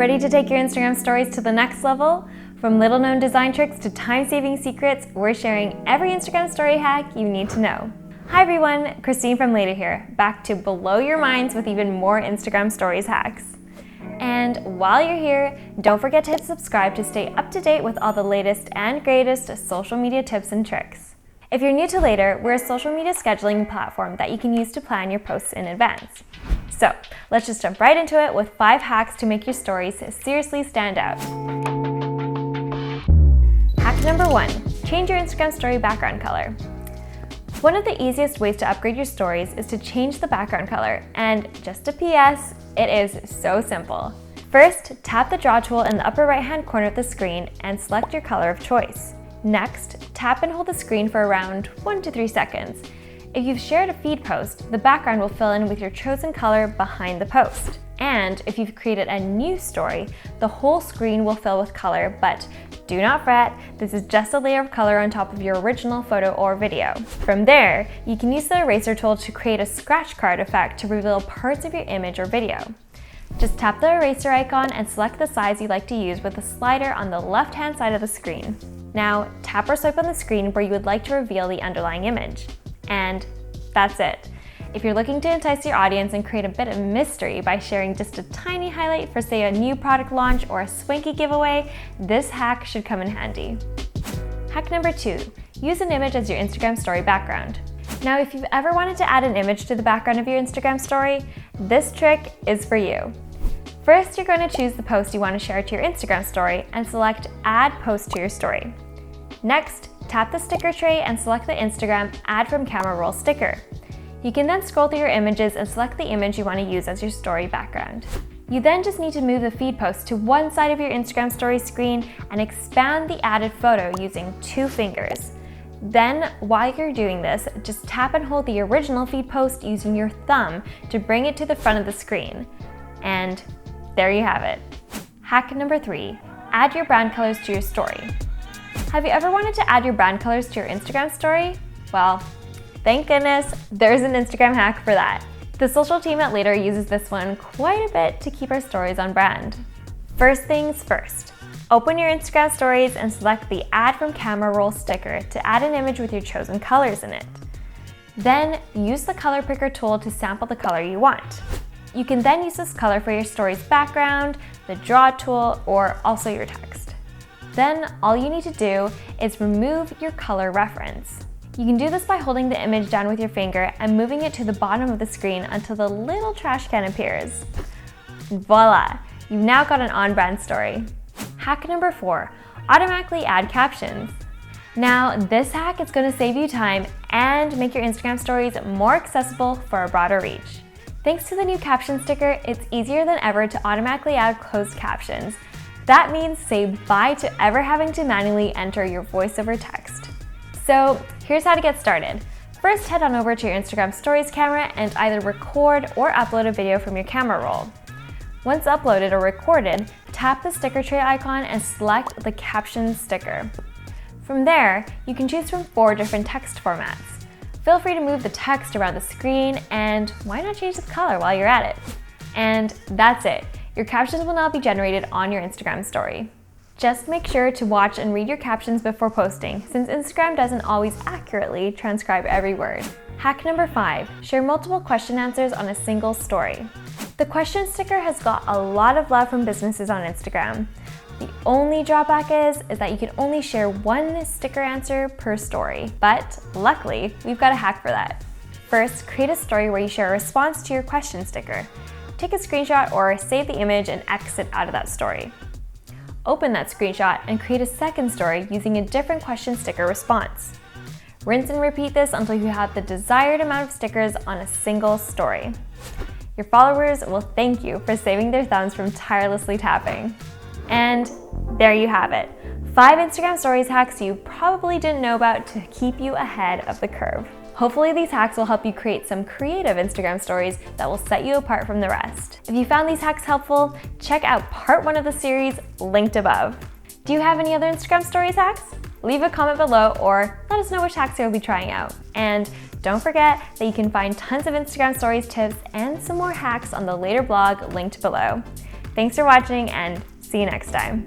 Ready to take your Instagram stories to the next level? From little-known design tricks to time-saving secrets, we're sharing every Instagram story hack you need to know. Hi everyone, Christine from Later here, back to blow your minds with even more Instagram stories hacks. And while you're here, don't forget to hit subscribe to stay up to date with all the latest and greatest social media tips and tricks. If you're new to Later, we're a social media scheduling platform that you can use to plan your posts in advance. So let's just jump right into it with 5 hacks to make your stories seriously stand out. Hack number 1, change your Instagram story background color. One of the easiest ways to upgrade your stories is to change the background color, and just a PS, it is so simple. First, tap the draw tool in the upper right-hand corner of the screen and select your color of choice. Next, tap and hold the screen for around 1 to 3 seconds. If you've shared a feed post, the background will fill in with your chosen color behind the post. And if you've created a new story, the whole screen will fill with color, but do not fret, this is just a layer of color on top of your original photo or video. From there, you can use the eraser tool to create a scratch card effect to reveal parts of your image or video. Just tap the eraser icon and select the size you'd like to use with the slider on the left-hand side of the screen. Now, tap or swipe on the screen where you would like to reveal the underlying image. And that's it. If you're looking to entice your audience and create a bit of mystery by sharing just a tiny highlight for, say, a new product launch or a swanky giveaway, this hack should come in handy. Hack number 2, use an image as your Instagram story background. Now, if you've ever wanted to add an image to the background of your Instagram story, this trick is for you. First, you're going to choose the post you want to share to your Instagram story and select Add Post to your story. Next, tap the sticker tray and select the Instagram Add from Camera Roll sticker. You can then scroll through your images and select the image you want to use as your story background. You then just need to move the feed post to one side of your Instagram story screen and expand the added photo using 2 fingers. Then, while you're doing this, just tap and hold the original feed post using your thumb to bring it to the front of the screen. And there you have it. Hack number 3, add your brand colors to your story. Have you ever wanted to add your brand colors to your Instagram story? Well, thank goodness, there's an Instagram hack for that. The social team at Later uses this one quite a bit to keep our stories on brand. First things first, open your Instagram stories and select the Add from Camera Roll sticker to add an image with your chosen colors in it. Then use the color picker tool to sample the color you want. You can then use this color for your story's background, the draw tool, or also your text. Then all you need to do is remove your color reference. You can do this by holding the image down with your finger and moving it to the bottom of the screen until the little trash can appears. Voila! You've now got an on-brand story. Hack number 4, automatically add captions. Now, this hack is going to save you time and make your Instagram stories more accessible for a broader reach. Thanks to the new caption sticker, it's easier than ever to automatically add closed captions. That means say bye to ever having to manually enter your voiceover text. So here's how to get started. First, head on over to your Instagram Stories camera and either record or upload a video from your camera roll. Once uploaded or recorded, tap the sticker tray icon and select the caption sticker. From there, you can choose from 4 different text formats. Feel free to move the text around the screen, and why not change the color while you're at it? And that's it. Your captions will now be generated on your Instagram story. Just make sure to watch and read your captions before posting, since Instagram doesn't always accurately transcribe every word. Hack number 5, share multiple question answers on a single story. The question sticker has got a lot of love from businesses on Instagram. The only drawback is that you can only share 1 sticker answer per story, but luckily, we've got a hack for that. First, create a story where you share a response to your question sticker. Take a screenshot or save the image and exit out of that story. Open that screenshot and create a second story using a different question sticker response. Rinse and repeat this until you have the desired amount of stickers on a single story. Your followers will thank you for saving their thumbs from tirelessly tapping. And there you have it. 5 Instagram Stories hacks you probably didn't know about to keep you ahead of the curve. Hopefully these hacks will help you create some creative Instagram stories that will set you apart from the rest. If you found these hacks helpful, check out part 1 of the series linked above. Do you have any other Instagram Stories hacks? Leave a comment below or let us know which hacks you'll be trying out. And don't forget that you can find tons of Instagram Stories tips and some more hacks on the Later blog linked below. Thanks for watching and see you next time.